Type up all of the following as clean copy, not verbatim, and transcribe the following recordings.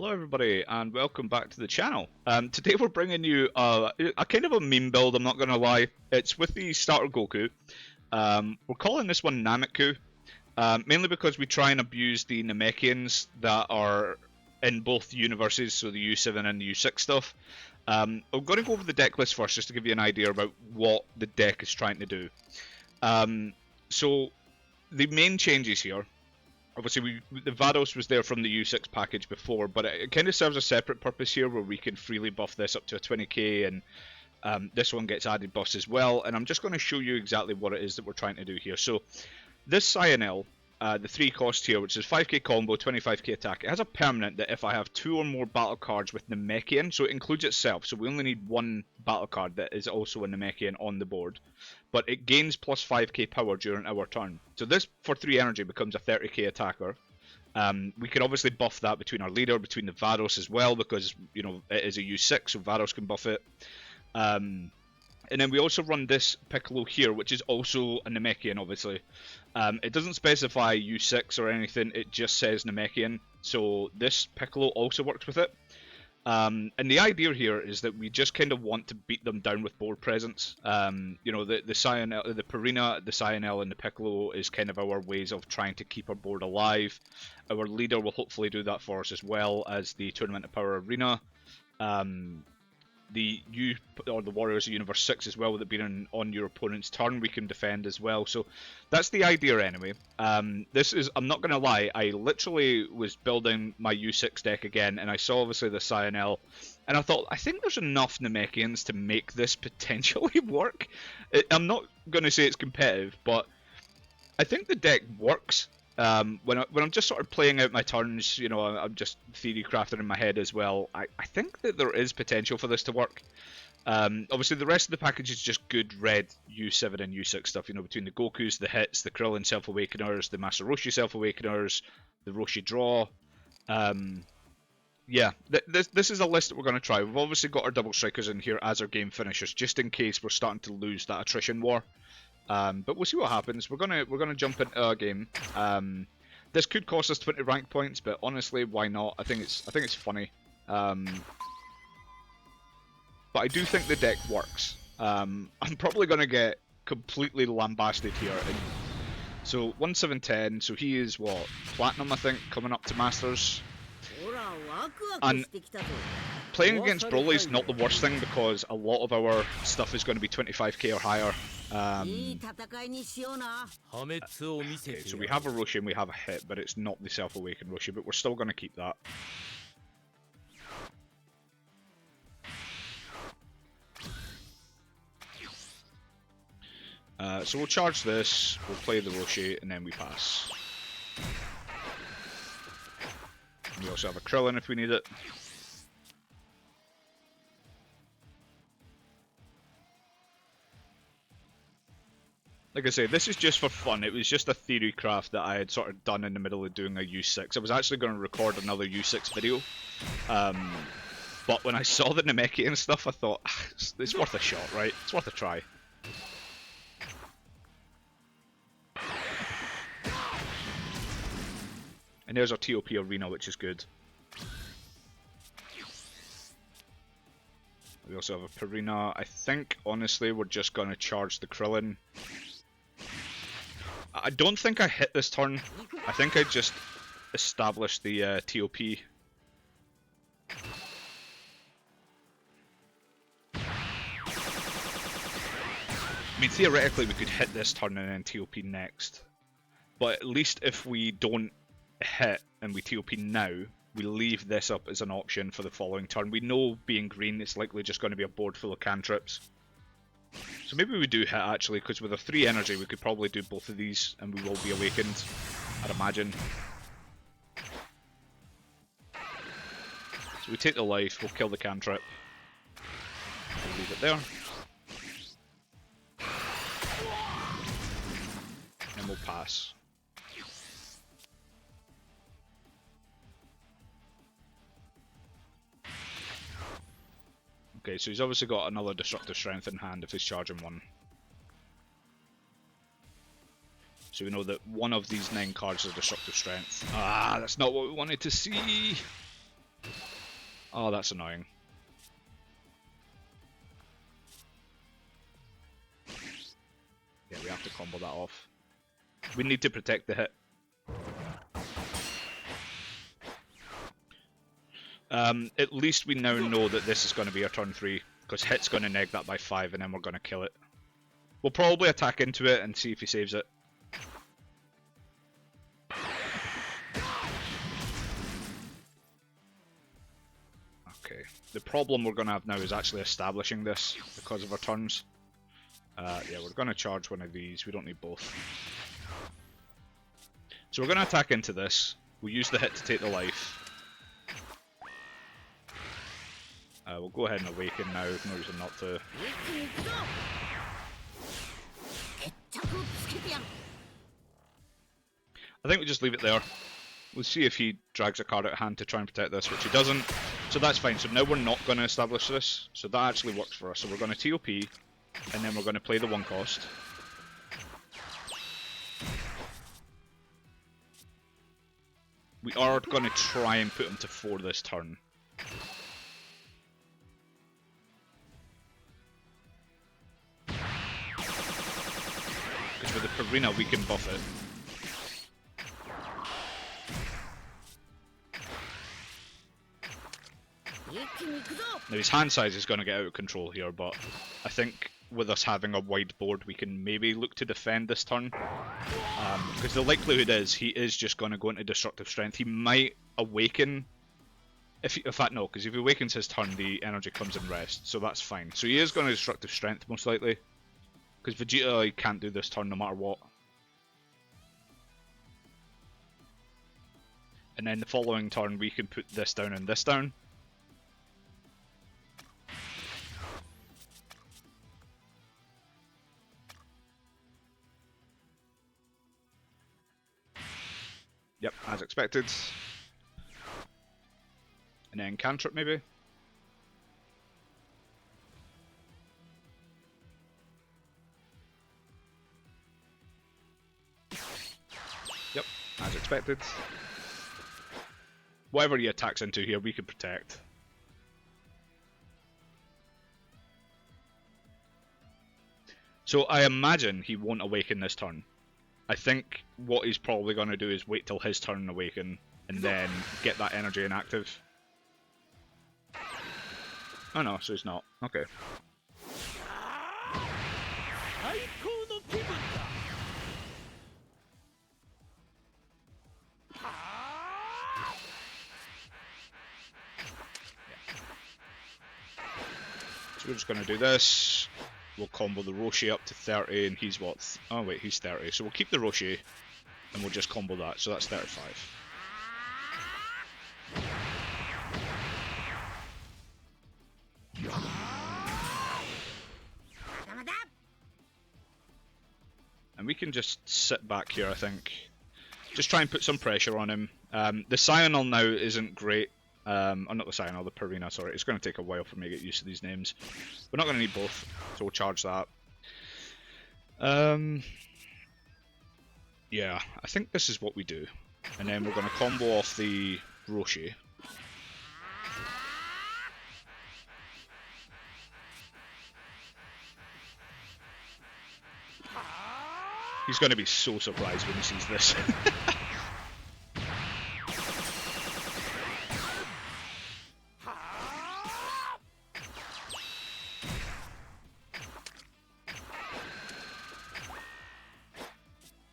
Hello everybody and welcome back to the channel. Today we're bringing you a kind of a meme build, I'm not going to lie. It's with the starter Goku. We're calling this one Nameku, mainly because we try and abuse the Namekians that are in both universes, so the U7 and the U6 stuff. I'm going to go over the deck list first just to give you an idea about what the deck is trying to do. So the main changes here. Obviously, the Vados was there from the U6 package before, but it kind of serves a separate purpose here where we can freely buff this up to a 20k, and this one gets added buffs as well. And I'm just going to show you exactly what it is that we're trying to do here. So, this Saonel, the 3 cost here, which is 5k combo, 25k attack, it has a permanent that if I have 2 or more battle cards with Namekian, so it includes itself, so we only need 1 battle card that is also a Namekian on the board, but it gains plus 5k power during our turn. So this, for 3 energy, becomes a 30k attacker. We can obviously buff that between our leader, between the Vados as well, because, you know, it is a U6, so Vados can buff it. And then we also run this Piccolo here, which is also a Namekian, obviously. It doesn't specify U6 or anything, it just says Namekian, so this Piccolo also works with it. And the idea here is that we just kind of want to beat them down with board presence. You know, the Saonel, the Purina, the Saonel, and the Piccolo is kind of our ways of trying to keep our board alive. Our leader will hopefully do that for us, as well as the Tournament of Power Arena. The Warriors of Universe 6 as well, with it being on your opponent's turn, we can defend as well. So that's the idea anyway. This is, I'm not going to lie, I literally was building my U6 deck again, and I saw obviously the Saonel, and I thought, I think there's enough Namekians to make this potentially work. I'm not going to say it's competitive, but I think the deck works. When I'm just sort of playing out my turns, you know, I'm just theory crafting in my head as well. I think that there is potential for this to work. Obviously, the rest of the package is just good red U7 and U6 stuff, you know, between the Gokus, the hits, the Krillin Self-Awakeners, the Master Roshi Self-Awakeners, the Roshi Draw. Yeah, this is a list that we're going to try. We've obviously got our double strikers in here as our game finishers, just in case we're starting to lose that attrition war. But we'll see what happens. We're gonna jump into a game. This could cost us 20 rank points, but honestly, why not? I think it's funny. But I do think the deck works. I'm probably gonna get completely lambasted here. So 1710. So he is what, platinum, I think, coming up to masters. And playing against Broly is not the worst thing, because a lot of our stuff is going to be 25k or higher. Okay, so we have a Roshi and we have a hit, but it's not the Self-Awakened Roshi, but we're still going to keep that. So we'll charge this, we'll play the Roshi, and then we pass. We also have a Krillin if we need it. Like I say, this is just for fun. It was just a theory craft that I had sort of done in the middle of doing a U6. I was actually going to record another U6 video. But when I saw the Namekian stuff, I thought, it's worth a shot, right? It's worth a try. And there's our TOP arena, which is good. We also have a Purina. I think, honestly, we're just going to charge the Krillin. I don't think I hit this turn. I think I just established the TOP. I mean, theoretically, we could hit this turn and then TOP next. But at least if we don't hit and we TOP now, we leave this up as an option for the following turn. We know, being green, it's likely just going to be a board full of cantrips. So maybe we do hit, actually, because with a 3 energy we could probably do both of these and we will be awakened, I'd imagine. So we take the life, we'll kill the cantrip. We'll leave it there. And we'll pass. Okay, so he's obviously got another Destructive Strength in hand if he's charging 1. So we know that one of these 9 cards is Destructive Strength. Ah, that's not what we wanted to see! Oh, that's annoying. Yeah, we have to combo that off. We need to protect the hit. At least we now know that this is going to be our turn 3, because hit's going to neg that by 5 and then we're going to kill it. We'll probably attack into it and see if he saves it. Okay, the problem we're going to have now is actually establishing this because of our turns. Yeah, we're going to charge one of these, we don't need both. So we're going to attack into this, we'll use the hit to take the life. We'll go ahead and awaken now, no reason not to. I think we just leave it there. We'll see if he drags a card out of hand to try and protect this, which he doesn't. So that's fine, so now we're not going to establish this, so that actually works for us. So we're going to TOP, and then we're going to play the 1 cost. We are going to try and put him to 4 this turn. Because with the Purina we can buff it. Now his hand size is going to get out of control here, but I think with us having a wide board we can maybe look to defend this turn. Because the likelihood is he is just going to go into Destructive Strength. He might awaken. In fact, no, because if he awakens his turn, the energy comes in rest, so that's fine. So he is going to Destructive Strength most likely. Because Vegeta can't do this turn no matter what. And then the following turn we can put this down and this down. Yep, as expected. And then cantrip maybe. Yep, as expected. Whatever he attacks into here, we can protect. So I imagine he won't awaken this turn. I think what he's probably going to do is wait till his turn and awaken, and then get that energy inactive. Oh no, so he's not. Okay. So we're just going to do this. We'll combo the Roshi up to 30, and he's what? Oh wait, he's 30. So we'll keep the Roshi, and we'll just combo that. So that's 35. And we can just sit back here, I think. Just try and put some pressure on him. The Saonel now isn't great. Oh, not the Saonel, the Purina, sorry. It's going to take a while for me to get used to these names. We're not going to need both, so we'll charge that. Yeah, I think this is what we do. And then we're going to combo off the Roshi. He's going to be so surprised when he sees this.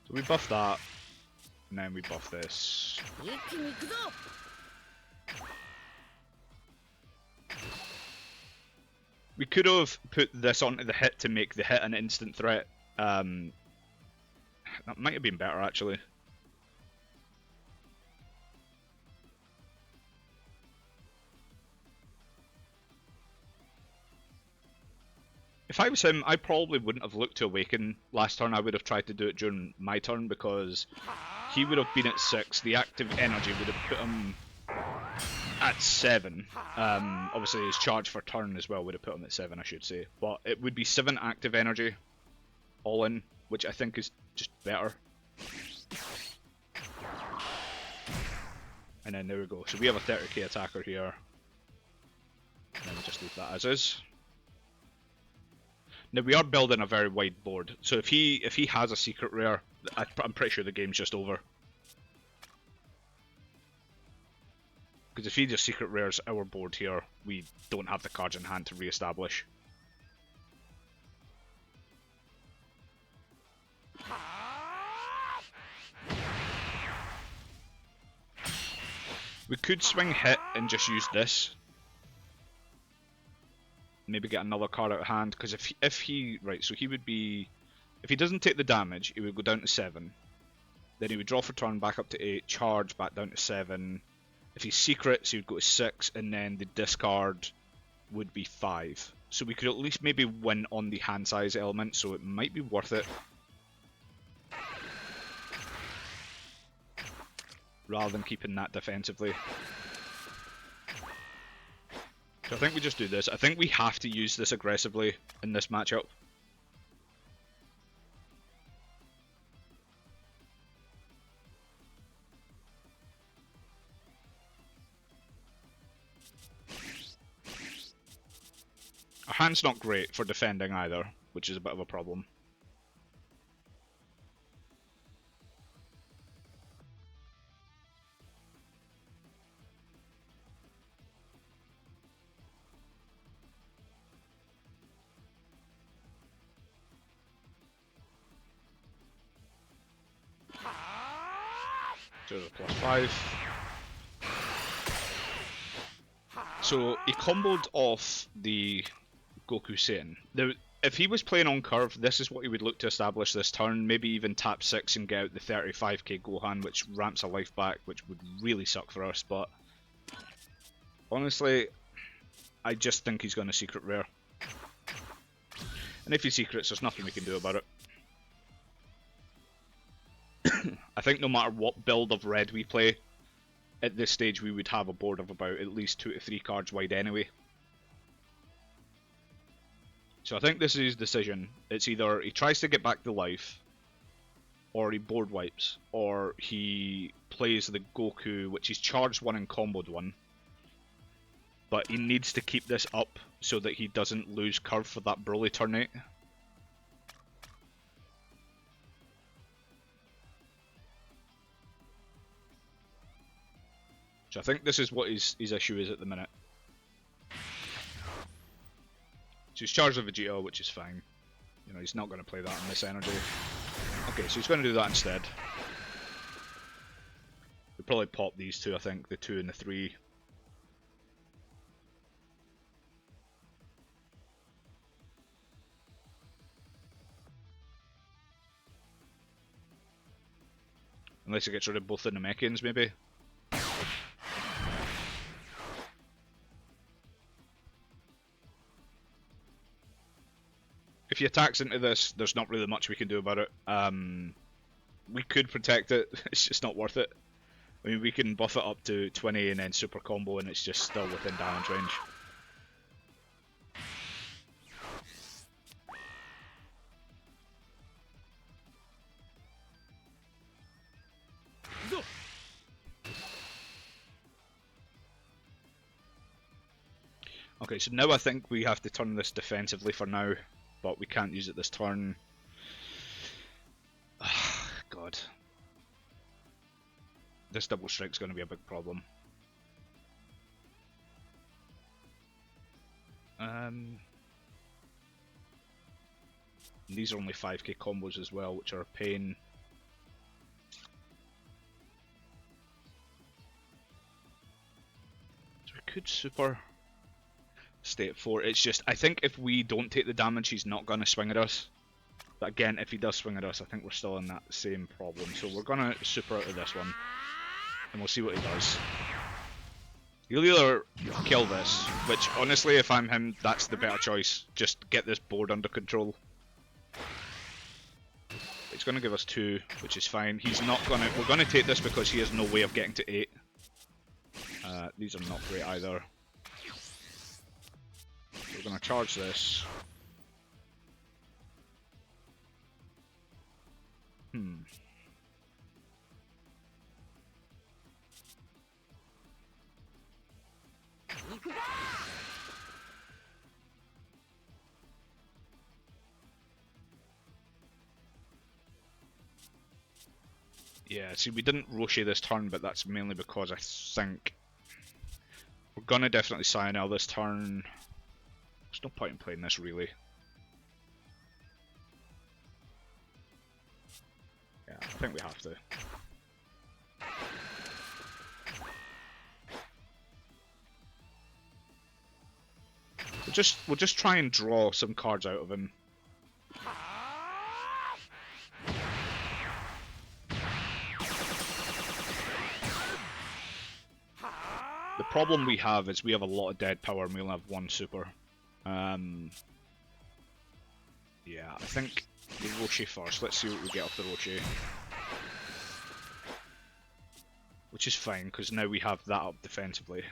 So we buff that, and then we buff this. We could have put this onto the hit to make the hit an instant threat. That might have been better, actually. If I was him, I probably wouldn't have looked to awaken last turn. I would have tried to do it during my turn, because he would have been at 6. The active energy would have put him at 7. Obviously his charge for turn as well would have put him at 7, I should say. But it would be 7 active energy, all in, which I think is just better. And then there we go. So we have a 30k attacker here. then we'll just leave that as is. Now we are building a very wide board, so if he has a secret rare, I'm pretty sure the game's just over. Because if he just secret rares our board here, we don't have the cards in hand to re-establish. We could swing hit and just use this. Maybe get another card out of hand, because if he right, so he would be, if he doesn't take the damage, he would go down to 7. Then he would draw for turn back up to 8, charge back down to 7. If he secrets, he would go to 6, and then the discard would be 5. So we could at least maybe win on the hand size element, so it might be worth it. Rather than keeping that defensively. So I think we just do this. I think we have to use this aggressively in this matchup. Our hand's not great for defending either, which is a bit of a problem. So +5. So he comboed off the Goku Saiyan. Now, if he was playing on curve, this is what he would look to establish this turn. Maybe even tap 6 and get out the 35k Gohan, which ramps a life back, which would really suck for us. But honestly, I just think he's going to secret rare. And if he secrets, there's nothing we can do about it. I think no matter what build of red we play, at this stage we would have a board of about at least 2 to 3 cards wide anyway. So I think this is his decision. It's either he tries to get back to life, or he board wipes, or he plays the Goku, which he's charged 1 and comboed 1. But he needs to keep this up so that he doesn't lose curve for that Broly turn 8. So I think this is what his issue is at the minute. So he's charged with Vegeta, which is fine. You know, he's not going to play that on this energy. Okay, so he's going to do that instead. We'll probably pop these two, I think, the 2 and the 3. Unless he gets rid of both the Namekians, maybe. If he attacks into this, there's not really much we can do about it. We could protect it, it's just not worth it. I mean, we can buff it up to 20 and then super combo and it's just still within damage range. Okay, so now I think we have to turn this defensively for now, but we can't use it this turn. God. This double strike's going to be a big problem. These are only 5k combos as well, which are a pain. So we could super stay at 4. It's just, I think if we don't take the damage, he's not going to swing at us. But again, if he does swing at us, I think we're still in that same problem. So we're going to super out of this one. And we'll see what he does. He'll either kill this, which honestly, if I'm him, that's the better choice. Just get this board under control. It's going to give us 2, which is fine. He's not going to... We're going to take this because he has no way of getting to 8. These are not great either. We're going to charge this. Yeah, see, we didn't Roshi this turn, but that's mainly because I think we're gonna definitely Saonel this turn. There's no point in playing this, really. Yeah, I think we have to. We'll just try and draw some cards out of him. The problem we have is we have a lot of dead power and we only have one super. Yeah, I think the Roshi first. Let's see what we get off the Roshi. Which is fine, because now we have that up defensively.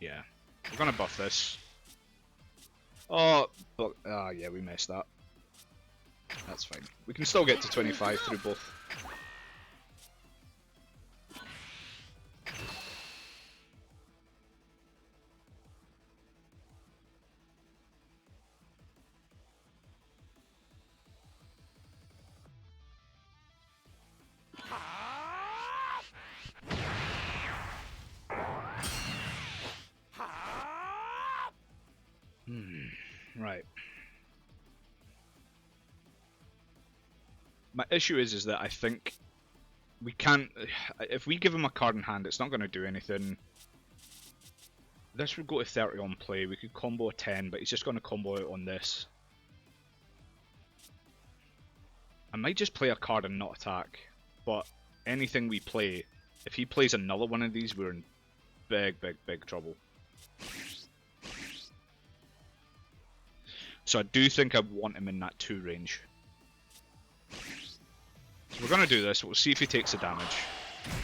Yeah, we're gonna buff this. Oh, but yeah, we messed that. That's fine. We can still get to 25 through both. Right. My issue is that I think we can't. If we give him a card in hand, it's not going to do anything. This would go to 30 on play. We could combo a 10, but he's just going to combo out on this. I might just play a card and not attack, but anything we play, if he plays another one of these, we're in big, big, big trouble. So I do think I want him in that 2 range. So we're going to do this, we'll see if he takes the damage.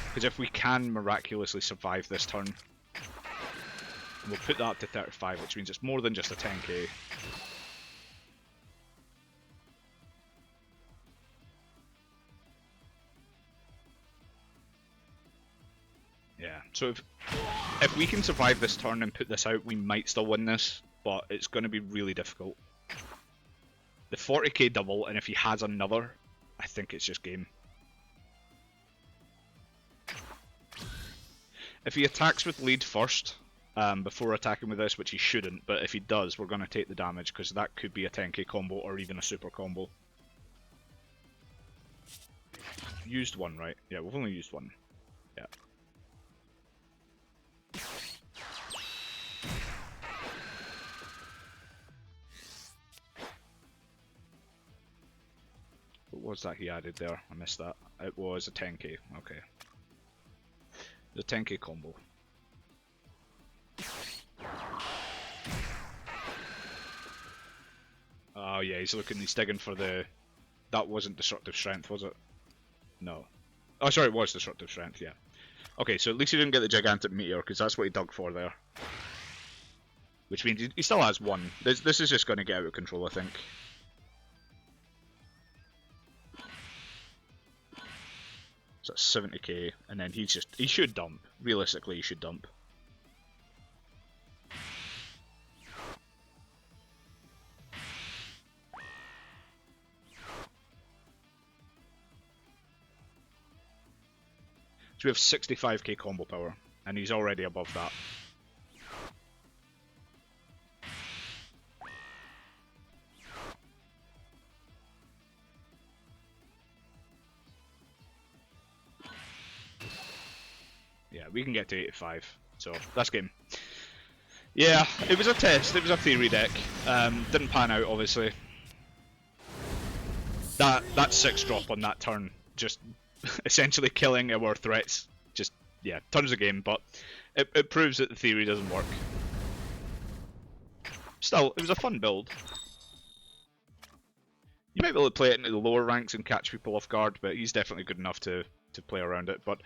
Because if we can miraculously survive this turn, we'll put that up to 35, which means it's more than just a 10k. Yeah, so if we can survive this turn and put this out, we might still win this, but it's going to be really difficult. The 40k double, and if he has another, I think it's just game. If he attacks with lead first, before attacking with this, which he shouldn't, but if he does, we're going to take the damage, because that could be a 10k combo or even a super combo. Used one, right? Yeah, we've only used one. Yeah. What was that he added there? I missed that. It was a 10k. Okay. The 10k combo. Oh yeah, he's digging for the... That wasn't Destructive Strength, was it? No. Oh sorry, it was Destructive Strength, yeah. Okay, so at least he didn't get the Gigantic Meteor, because that's what he dug for there. Which means he still has one. This is just going to get out of control, I think. So that's 70k, and then he should dump. Realistically, he should dump. So we have 65k combo power, and he's already above that. Yeah, we can get to 85, so that's game. Yeah, it was a test, it was a theory deck. Didn't pan out, obviously. That 6-drop on that turn, just essentially killing our threats. Just, yeah, turns the game, but it proves that the theory doesn't work. Still, it was a fun build. You might be able to play it into the lower ranks and catch people off guard, but he's definitely good enough to play around it. But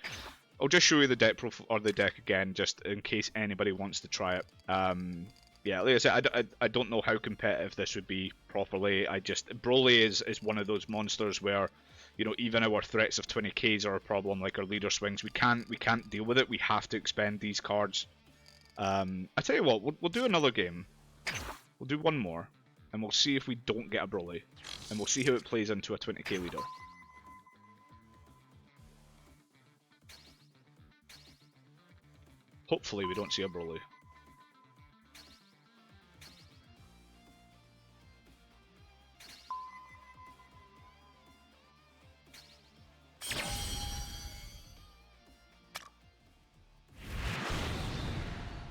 I'll just show you the deck or the deck again, just in case anybody wants to try it. Yeah, like I said, I don't know how competitive this would be properly. Broly is one of those monsters where, you know, even our threats of 20k's are a problem, like our leader swings. We can't deal with it. We have to expend these cards. I tell you what, we'll do another game. We'll do one more. and we'll see if we don't get a Broly. And we'll see how it plays into a 20k leader. Hopefully we don't see a Broly.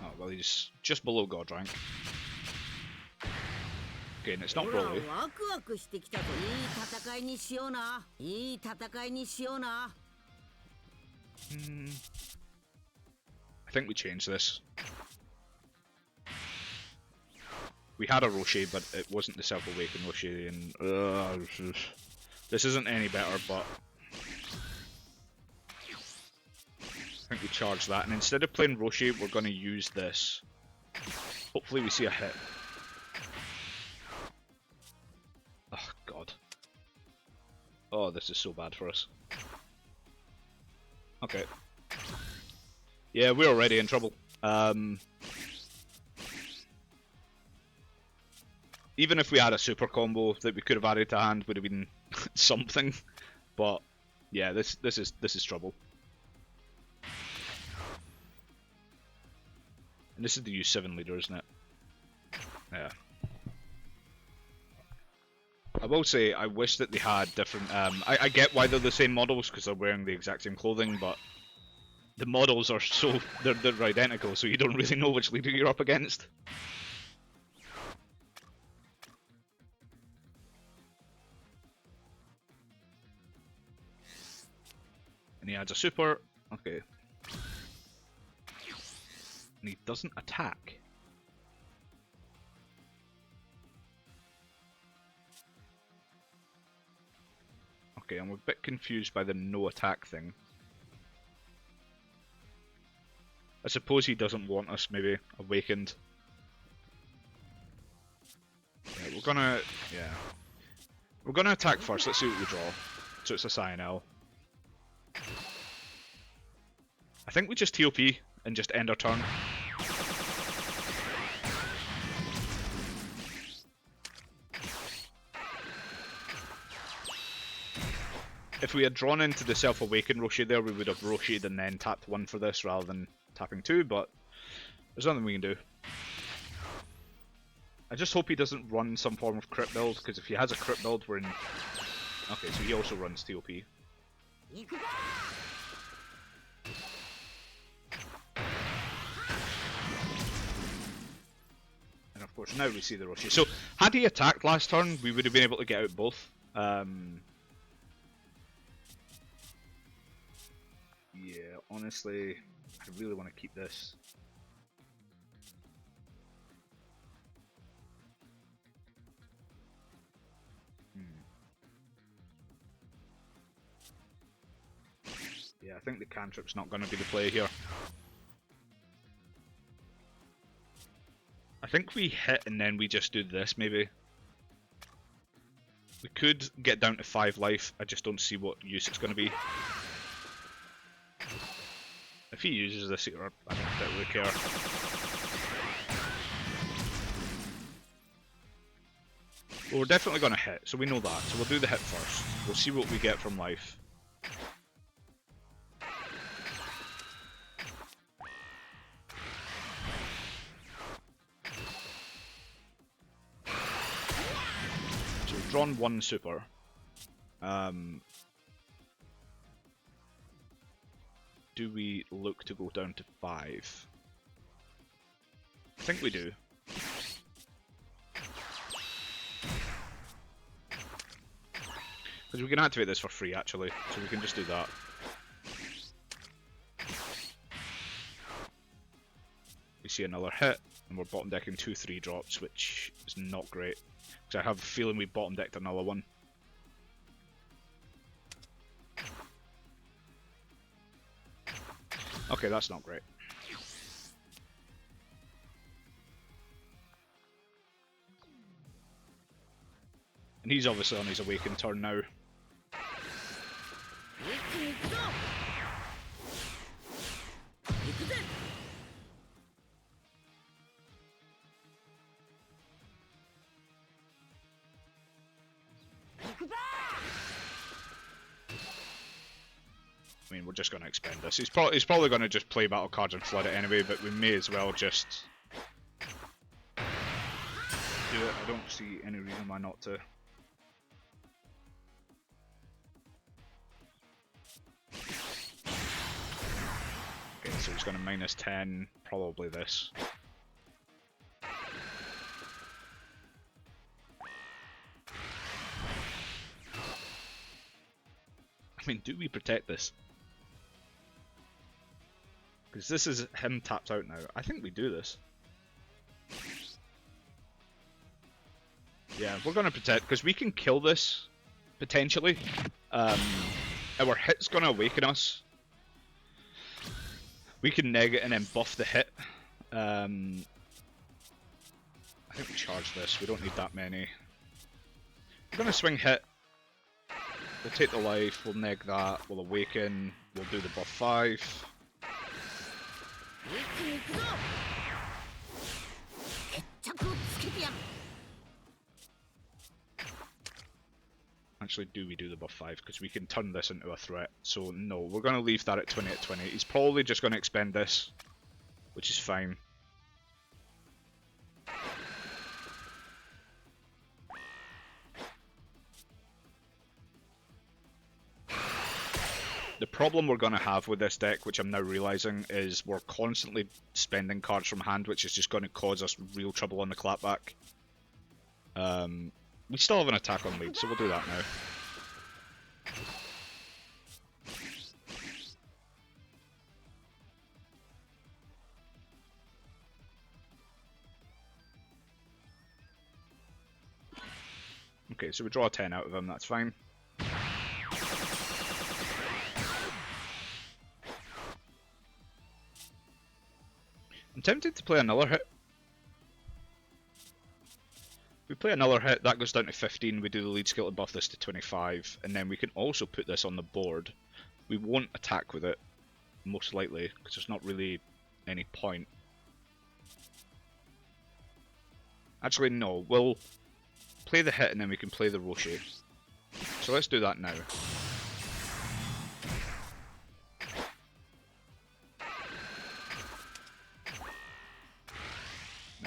Oh, well, he's just below God rank. Okay, and it's not Broly. I think we changed this. We had a Roshi, but it wasn't the self-awakened Roshi, and this isn't any better, but I think we charged that, and instead of playing Roshi, we're going to use this. Hopefully we see a hit. Oh, God. Oh, this is so bad for us. Okay. Yeah, we're already in trouble. Even if we had a super combo that we could have added to hand, would have been something. But yeah, this is trouble. And this is the U7 leader, isn't it? Yeah. I will say, I wish that they had different. I get why they're the same models because they're wearing the exact same clothing, but the models are so they're identical, so you don't really know which leader you're up against. And he adds a super. Okay. And he doesn't attack. Okay, I'm a bit confused by the no attack thing. I suppose he doesn't want us, maybe, awakened. Yeah, we're gonna attack first, let's see what we draw. So it's a Saonel. I think we just TOP and just end our turn. If we had drawn into the self-awakened Roshi there, we would have Roshi'd and then tapped 1 for this rather than tapping 2, but there's nothing we can do. I just hope he doesn't run some form of crit build, because if he has a crit build, we're in... Okay, so he also runs TOP. And of course, now we see the Roshi. So, had he attacked last turn, we would have been able to get out both. Yeah, honestly, I really want to keep this. Yeah, I think the cantrip's not going to be the play here. I think we hit and then we just do this, maybe. We could get down to 5 life, I just don't see what use it's going to be. If he uses this here, I don't really care. Well, we're definitely going to hit, so we know that. So we'll do the hit first. We'll see what we get from life. So we've drawn 1 super. Do we look to go down to 5? I think we do. Because we can activate this for free actually, so we can just do that. We see another hit, and we're bottom decking 2 3-drops, which is not great. Because I have a feeling we bottom decked another one. Okay, that's not great. And he's obviously on his awakened turn now. I mean, we're just going to expend this. He's probably going to just play battle cards and flood it anyway, but we may as well just do it. I don't see any reason why not to. Okay, so he's going to -10, probably this. I mean, do we protect this? Because this is him tapped out now. I think we do this. Yeah, we're going to protect, because we can kill this, potentially. Our hit's going to awaken us. We can neg it and then buff the hit. I think we charge this, we don't need that many. We're going to swing hit. We'll take the life, we'll neg that, we'll awaken, we'll do the buff 5. Actually, do we do the buff 5? Because we can turn this into a threat. So no, we're going to leave that at 20 at 20. He's probably just going to expend this, which is fine. The problem we're going to have with this deck, which I'm now realising, is we're constantly spending cards from hand, which is just going to cause us real trouble on the clapback. We still have an attack on lead, so we'll do that now. Okay, so we draw a 10 out of him, that's fine. I'm tempted to play another hit. If we play another hit, that goes down to 15, we do the lead skill to buff this to 25, and then we can also put this on the board. We won't attack with it, most likely, because there's not really any point. Actually, no, we'll play the hit and then we can play the Roshi. So let's do that now.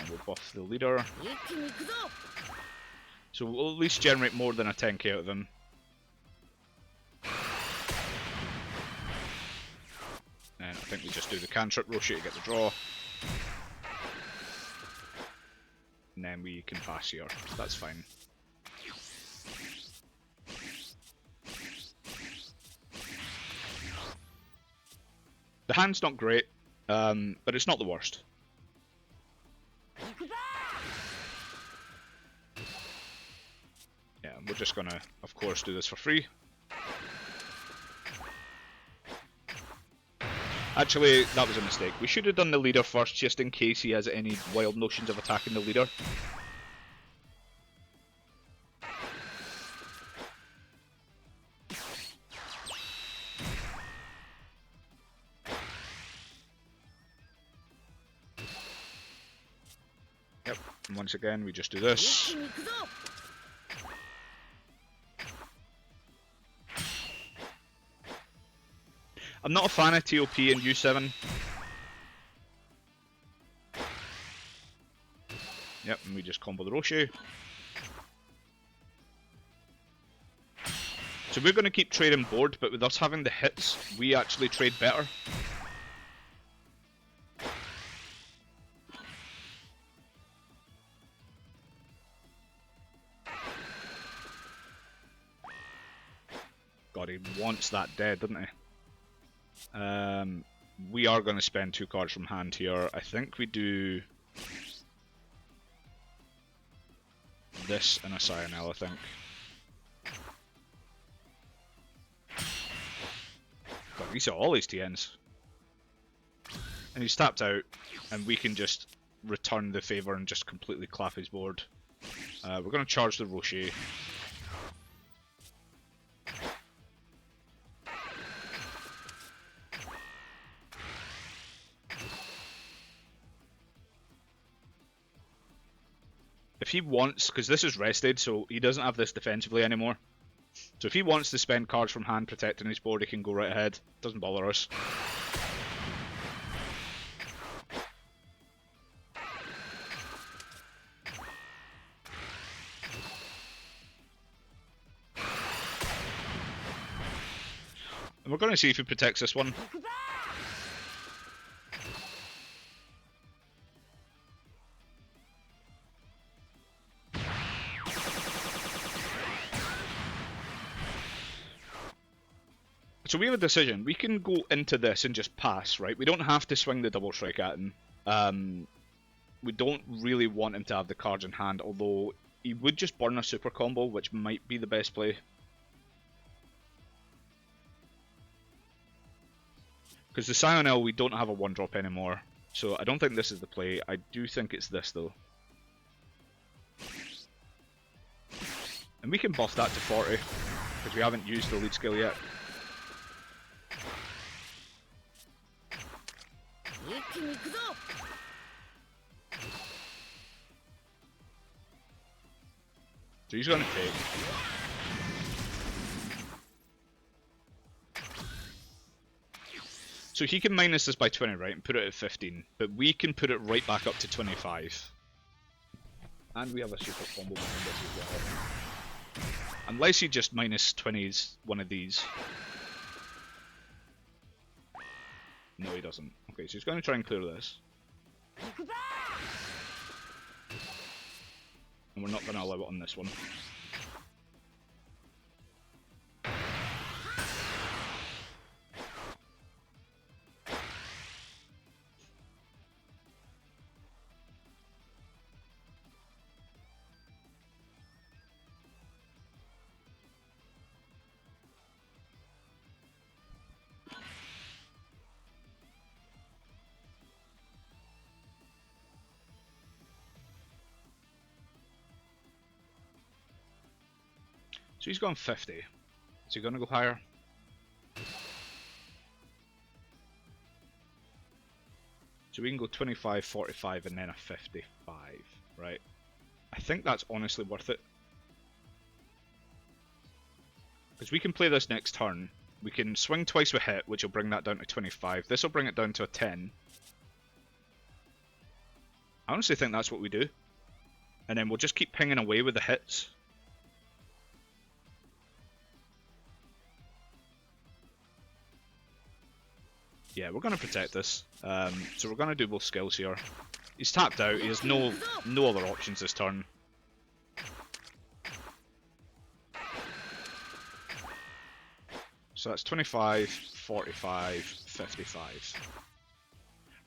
We'll buff the leader. So we'll at least generate more than a 10k out of him. And I think we just do the cantrip Roshi to get the draw. And then we can pass here. That's fine. The hand's not great, but it's not the worst. Yeah, we're just gonna, of course, do this for free. Actually, that was a mistake. We should have done the leader first, just in case he has any wild notions of attacking the leader. Yep, and once again, we just do this. I'm not a fan of TOP in U7. Yep, and we just combo the Roshi. So we're going to keep trading board, but with us having the hits, we actually trade better. God, he wants that dead, doesn't he? We are going to spend 2 cards from hand here. I think we do this and a Saonel, I think. God, we saw all these TNs. And he's tapped out, and we can just return the favour and just completely clap his board. We're going to charge the Roshi. If he wants, because this is rested, so he doesn't have this defensively anymore. So if he wants to spend cards from hand protecting his board, he can go right ahead. Doesn't bother us. And we're going to see if he protects this one. So we have a decision. We can go into this and just pass, right? We don't have to swing the double strike at him. We don't really want him to have the cards in hand, although he would just burn a super combo, which might be the best play. Because the Saonel, we don't have a 1-drop anymore, so I don't think this is the play. I do think it's this, though. And we can buff that to 40, because we haven't used the lead skill yet. So he's going to take. So he can minus this by 20, right, and put it at 15, but we can put it right back up to 25. And we have a super combo behind this as well. Unless he just minus 20s one of these. No, he doesn't. Okay, so he's going to try and clear this. And we're not going to allow it on this one. So he's gone 50. Is he going to go higher? So we can go 25, 45, and then a 55, right? I think that's honestly worth it. Because we can play this next turn. We can swing twice with hit, which will bring that down to 25. This will bring it down to a 10. I honestly think that's what we do. And then we'll just keep pinging away with the hits. Yeah, we're going to protect this. So we're going to do both skills here. He's tapped out. He has no other options this turn. So that's 25, 45, 55.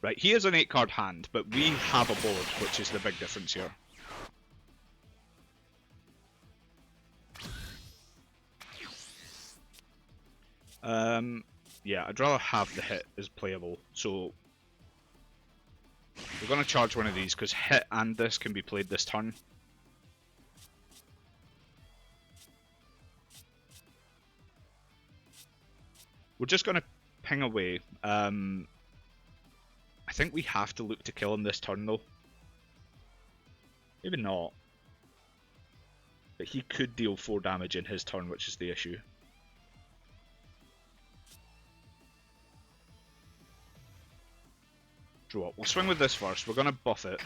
Right, he has an 8-card hand, but we have a board, which is the big difference here. Yeah, I'd rather have the hit as playable, so we're going to charge one of these, because hit and this can be played this turn. We're just going to ping away. I think we have to look to kill him this turn, though. Maybe not. But he could deal 4 damage in his turn, which is the issue. Draw up. We'll swing with this first. We're going to buff it.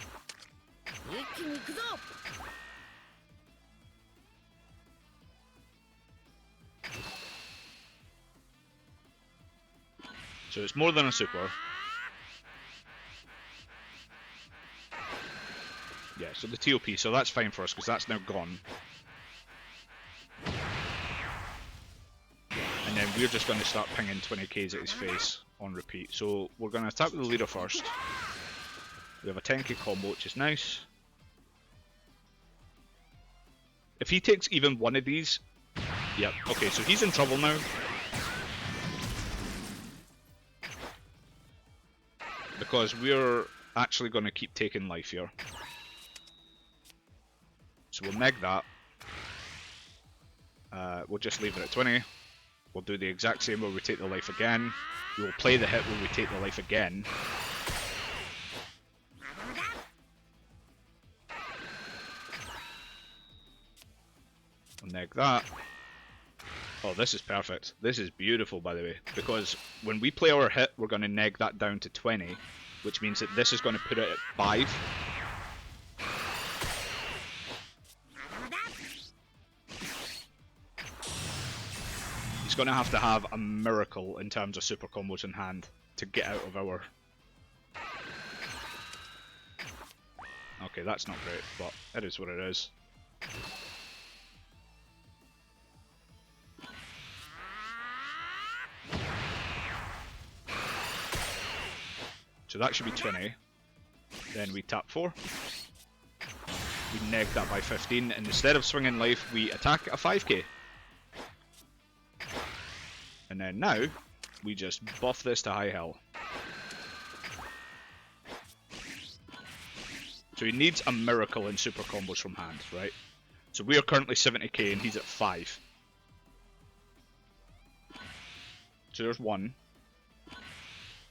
So it's more than a super. Yeah, so the TOP, so that's fine for us because that's now gone. And then we're just going to start pinging 20Ks at his face on repeat. So we're going to attack with the leader first. We have a 10K combo, which is nice. If he takes even one of these... Yep, okay, so he's in trouble now. Because we're actually going to keep taking life here. So we'll neg that. We'll just leave it at 20. We'll do the exact same where we take the life again. We will play the hit where we take the life again. We'll neg that. Oh, this is perfect. This is beautiful, by the way, because when we play our hit, we're going to neg that down to 20, which means that this is going to put it at 5. He's going to have a miracle in terms of super combos in hand to get out of our... Okay, that's not great, but it is what it is. So that should be 20. Then we tap 4. We neg that by 15, and instead of swinging life, we attack a 5k. And then now, we just buff this to high hell. So he needs a miracle in super combos from hand, right? So we are currently 70k and he's at 5. So there's 1.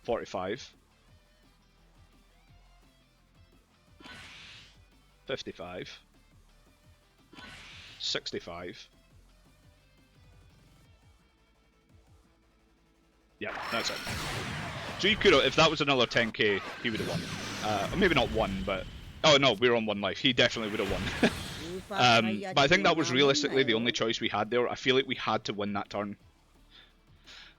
45. 55. 65. Yeah, that's it. So you could have, if that was another 10k, he would have won. Maybe not won, but... Oh no, we were on 1 life. He definitely would have won. But I think that was realistically the only choice we had there. I feel like we had to win that turn.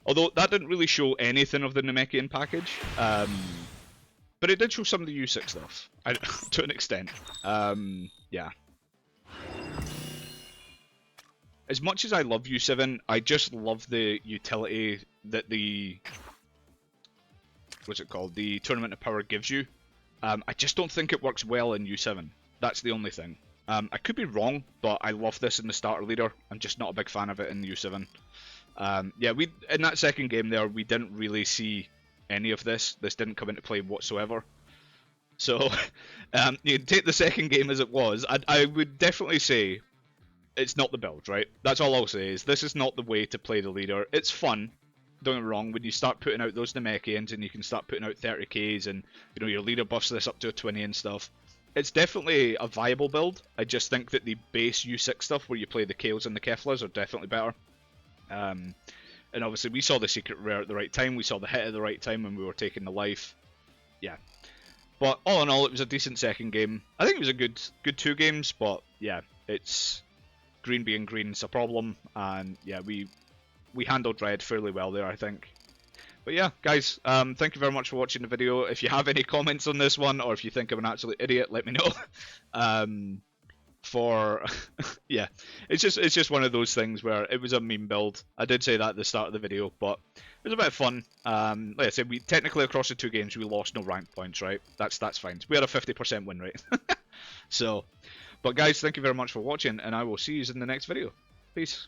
Although that didn't really show anything of the Namekian package. But it did show some of the U6 stuff. To an extent. Yeah. As much as I love U7, I just love the utility that the... What's it called? The Tournament of Power gives you. I just don't think it works well in U7. That's the only thing. I could be wrong, but I love this in the starter leader. I'm just not a big fan of it in U7. Yeah, in that second game there, we didn't really see any of this. This didn't come into play whatsoever. So, you take the second game as it was. I would definitely say it's not the build, right? That's all I'll say, is this is not the way to play the leader. It's fun, don't get me wrong, when you start putting out those Namekians and you can start putting out 30ks and, you know, your leader buffs this up to a 20 and stuff. It's definitely a viable build. I just think that the base U6 stuff where you play the Kales and the Keflas are definitely better. And obviously we saw the secret rare at the right time, we saw the hit at the right time when we were taking the life. Yeah. But all in all, it was a decent second game. I think it was a good 2 games, but yeah, it's... Green being green's a problem, and yeah, we handled red fairly well there, I think. But yeah, guys, thank you very much for watching the video. If you have any comments on this one, or if you think I'm an absolute idiot, let me know. Yeah, it's just one of those things where it was a meme build. I did say that at the start of the video, but it was a bit of fun. Like I said, we technically across the 2 games we lost no rank points, right? That's fine. We had a 50% win rate. So, but guys, thank you very much for watching, and I will see you in the next video. Peace.